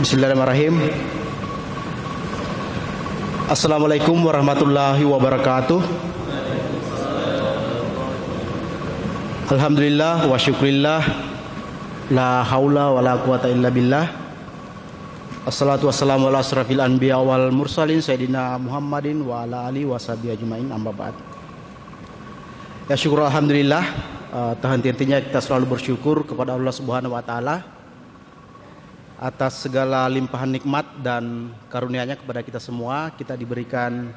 Bismillahirrahmanirrahim. Assalamualaikum warahmatullahi wabarakatuh. Alhamdulillah wa syukrillah, la haula wa la quwata illa billah. Assalatu wassalamu ala asrafil anbiya wal mursalin Sayyidina Muhammadin wa ala alihi wa sahbihi ajma'in, amma ba'd. Ya syukur alhamdulillah, henti-hentinya kita selalu bersyukur kepada Allah Subhanahu wa taala atas segala limpahan nikmat dan karunia-Nya kepada kita semua. Kita diberikan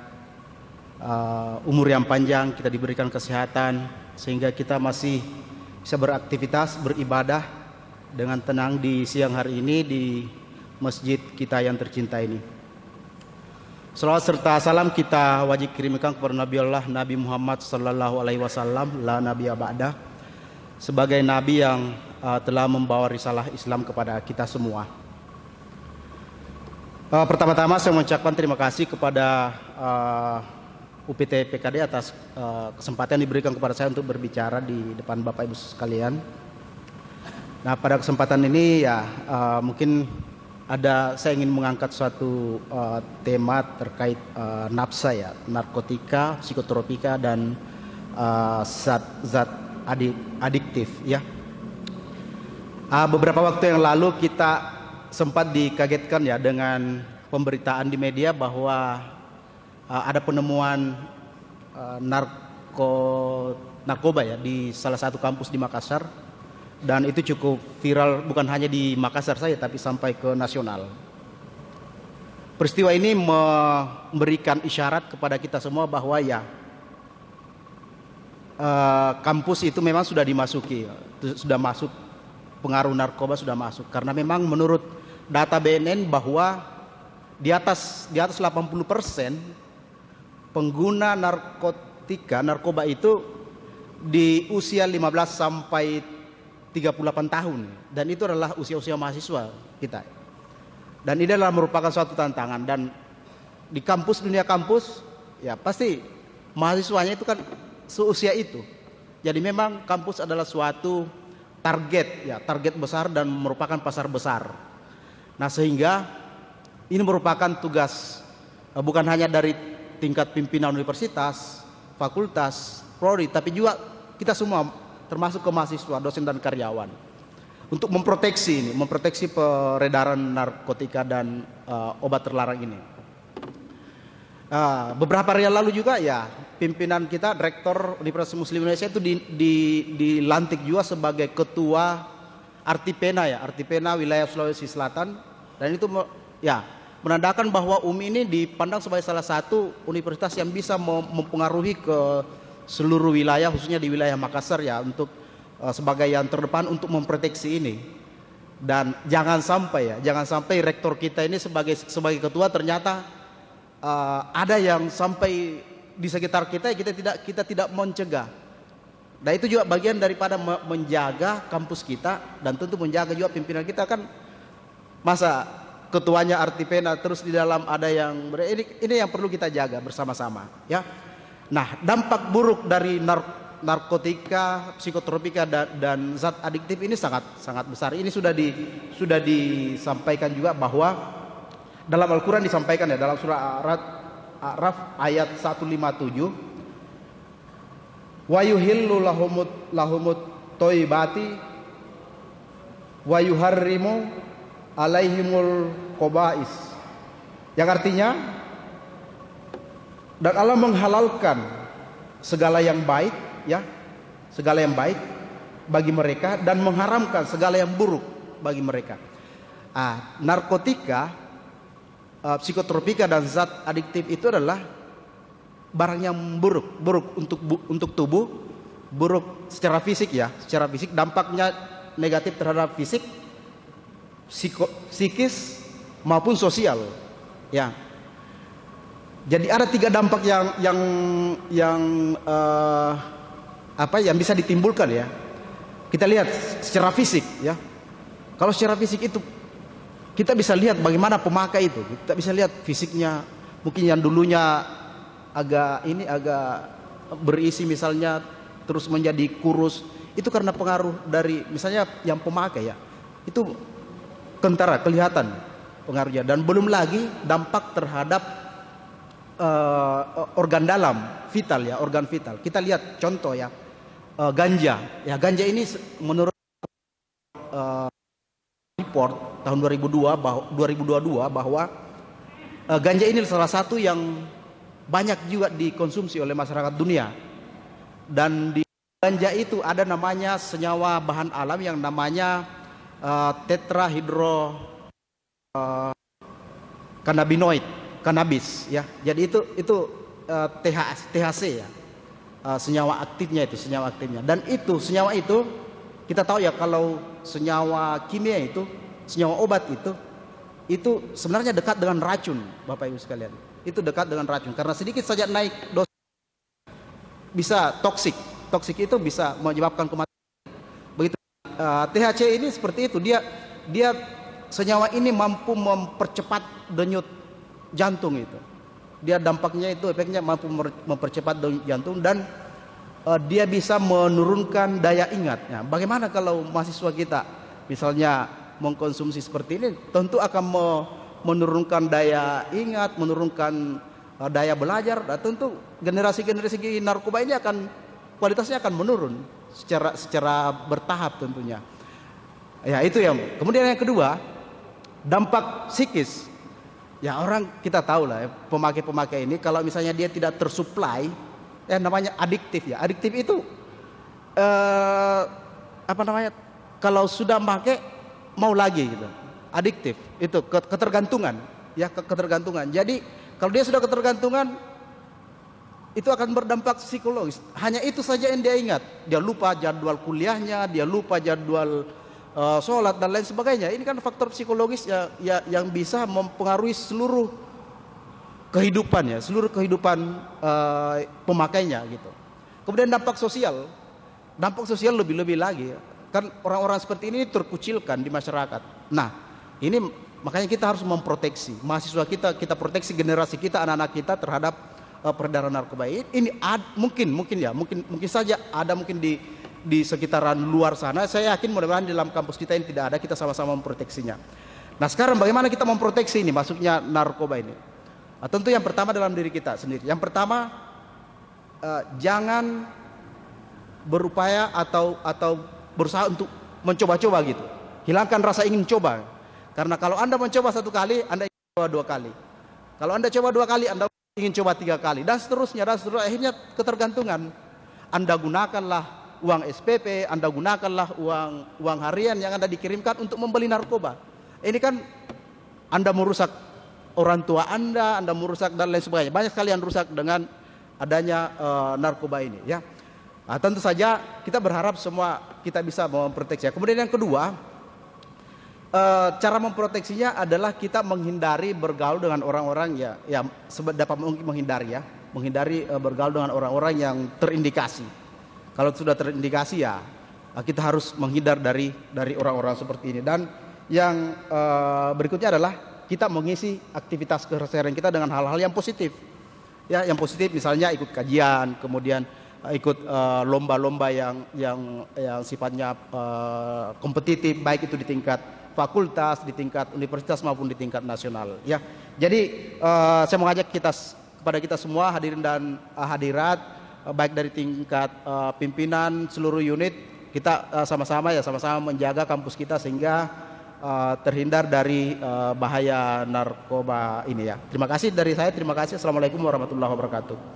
umur yang panjang, kita diberikan kesehatan, sehingga kita masih bisa beraktivitas, beribadah dengan tenang di siang hari ini di masjid kita yang tercinta ini. Salawat serta salam kita wajib kirimkan kepada Nabi Allah Nabi Muhammad sallallahu alaihi wasallam, la nabiyya ba'dah, sebagai nabi yang telah membawa risalah Islam kepada kita semua. Pertama-tama saya mengucapkan terima kasih kepada UPT PKD atas kesempatan yang diberikan kepada saya untuk berbicara di depan Bapak Ibu sekalian. Nah, pada kesempatan ini ya mungkin saya ingin mengangkat suatu tema terkait nafsa ya, narkotika, psikotropika dan zat adiktif ya. Beberapa waktu yang lalu kita sempat dikagetkan ya dengan pemberitaan di media bahwa ada penemuan narkoba ya di salah satu kampus di Makassar, dan itu cukup viral bukan hanya di Makassar saja tapi sampai ke nasional. Peristiwa ini memberikan isyarat kepada kita semua bahwa ya kampus itu memang sudah dimasuki, sudah masuk, pengaruh narkoba sudah masuk, karena memang menurut data BNN bahwa di atas 80% pengguna narkoba itu di usia 15 sampai 38 tahun, dan itu adalah usia-usia mahasiswa kita. Dan ini adalah merupakan suatu tantangan, dan di kampus, dunia kampus ya pasti mahasiswanya itu kan seusia itu. Jadi memang kampus adalah suatu target besar dan merupakan pasar besar. Nah, sehingga ini merupakan tugas bukan hanya dari tingkat pimpinan universitas, fakultas, prodi, tapi juga kita semua termasuk ke mahasiswa, dosen dan karyawan untuk memproteksi peredaran narkotika dan obat terlarang ini. Beberapa hari lalu juga ya pimpinan kita, Rektor Universitas Muslim Indonesia itu dilantik juga sebagai ketua Artipena ya, Artipena wilayah Sulawesi Selatan, dan itu ya menandakan bahwa UMI ini dipandang sebagai salah satu universitas yang bisa mempengaruhi ke seluruh wilayah, khususnya di wilayah Makassar ya, untuk sebagai yang terdepan untuk memproteksi ini. Dan jangan sampai rektor kita ini sebagai ketua ternyata ada yang sampai di sekitar kita tidak mencegah. Nah, itu juga bagian daripada menjaga kampus kita, dan tentu menjaga juga pimpinan kita. Kan masa ketuanya Artipena terus di dalam ada yang ini yang perlu kita jaga bersama-sama ya. Nah, dampak buruk dari narkotika, psikotropika dan zat adiktif ini sangat besar. Ini sudah disampaikan juga bahwa dalam Al-Quran disampaikan ya, dalam surah A'raf ayat 157, wa yuhillu lahumut thayyibati wa yuharrimu alaihimul khaba'is, yang artinya dan Allah menghalalkan segala yang baik ya, segala yang baik bagi mereka, dan mengharamkan segala yang buruk bagi mereka. Narkotika, psikotropika dan zat adiktif itu adalah barang yang buruk untuk tubuh, buruk secara fisik ya, secara fisik dampaknya negatif terhadap fisik, psikis maupun sosial ya. Jadi ada 3 dampak yang bisa ditimbulkan ya. Kita lihat secara fisik ya. Kalau secara fisik itu kita bisa lihat bagaimana pemakai itu. Kita bisa lihat fisiknya, mungkin yang dulunya agak berisi misalnya terus menjadi kurus, itu karena pengaruh dari misalnya yang pemakai ya. Itu kentara kelihatan pengaruhnya. Dan belum lagi dampak terhadap organ dalam vital ya, organ vital. Kita lihat contoh ya, ganja. Ya, ganja ini menurut report tahun 2022 bahwa ganja ini salah satu yang banyak juga dikonsumsi oleh masyarakat dunia. Dan di ganja itu ada namanya senyawa bahan alam yang namanya tetrahydro cannabinoid, kanabis ya. Jadi itu THC ya. Senyawa aktifnya itu, senyawa aktifnya. Dan itu senyawa itu kita tahu ya, kalau senyawa kimia itu, senyawa obat itu sebenarnya dekat dengan racun, Bapak Ibu sekalian. Itu dekat dengan racun karena sedikit saja naik dosis bisa toksik. Toksik itu bisa menyebabkan kematian. Begitu THC ini seperti itu, dia senyawa ini mampu mempercepat denyut jantung itu. Dia dampaknya itu, efeknya mampu mempercepat denyut jantung, dan dia bisa menurunkan daya ingatnya. Bagaimana kalau mahasiswa kita misalnya mengkonsumsi seperti ini, tentu akan menurunkan daya ingat, menurunkan daya belajar, dan tentu generasi narkoba ini kualitasnya akan menurun secara bertahap tentunya. Ya, itu yang. Kemudian yang kedua, dampak psikis. Ya, orang kita tahu lah ya, pemakai-pemakai ini kalau misalnya dia tidak tersuplai, ya namanya adiktif ya. Adiktif itu kalau sudah pakai mau lagi gitu. Adiktif itu ketergantungan ya, ketergantungan. Jadi kalau dia sudah ketergantungan, itu akan berdampak psikologis. Hanya itu saja yang dia ingat. Dia lupa jadwal kuliahnya, dia lupa jadwal sholat dan lain sebagainya. Ini kan faktor psikologis yang bisa mempengaruhi seluruh kehidupannya, seluruh kehidupan pemakainya gitu. Kemudian dampak sosial lebih-lebih lagi. Kan orang-orang seperti ini terkucilkan di masyarakat. Nah, ini makanya kita harus memproteksi mahasiswa kita proteksi generasi kita, anak-anak kita terhadap peredaran narkoba ini. Mungkin saja ada mungkin di sekitaran luar sana. Saya yakin mudah-mudahan di dalam kampus kita ini tidak ada. Kita sama-sama memproteksinya. Nah, sekarang bagaimana kita memproteksi ini masuknya narkoba ini? Nah, tentu yang pertama dalam diri kita sendiri. Yang pertama, jangan berupaya atau berusaha untuk mencoba-coba gitu. Hilangkan rasa ingin coba. Karena kalau Anda mencoba satu kali, Anda ingin coba dua kali. Kalau Anda coba dua kali, Anda ingin coba tiga kali, dan seterusnya. Akhirnya ketergantungan. Anda gunakanlah uang SPP, Anda gunakanlah uang harian yang Anda dikirimkan untuk membeli narkoba. Ini kan Anda merusak orang tua Anda merusak dan lain sebagainya. Banyak sekali yang rusak dengan adanya narkoba ini ya. Nah, tentu saja kita berharap semua kita bisa memproteksi. Kemudian yang kedua, cara memproteksinya adalah kita menghindari bergaul dengan orang-orang ya sedapat mungkin menghindari bergaul dengan orang-orang yang terindikasi. Kalau sudah terindikasi ya kita harus menghindar dari orang-orang seperti ini. Dan yang berikutnya adalah kita mengisi aktivitas keseharian kita dengan hal-hal yang positif. Ya, yang positif misalnya ikut kajian, kemudian ikut lomba-lomba yang sifatnya kompetitif, baik itu di tingkat fakultas, di tingkat universitas maupun di tingkat nasional ya. Jadi saya mengajak kepada kita semua hadirin dan hadirat, baik dari tingkat pimpinan seluruh unit, kita sama-sama menjaga kampus kita sehingga terhindar dari bahaya narkoba ini ya. Terima kasih dari saya, terima kasih. Assalamualaikum warahmatullahi wabarakatuh.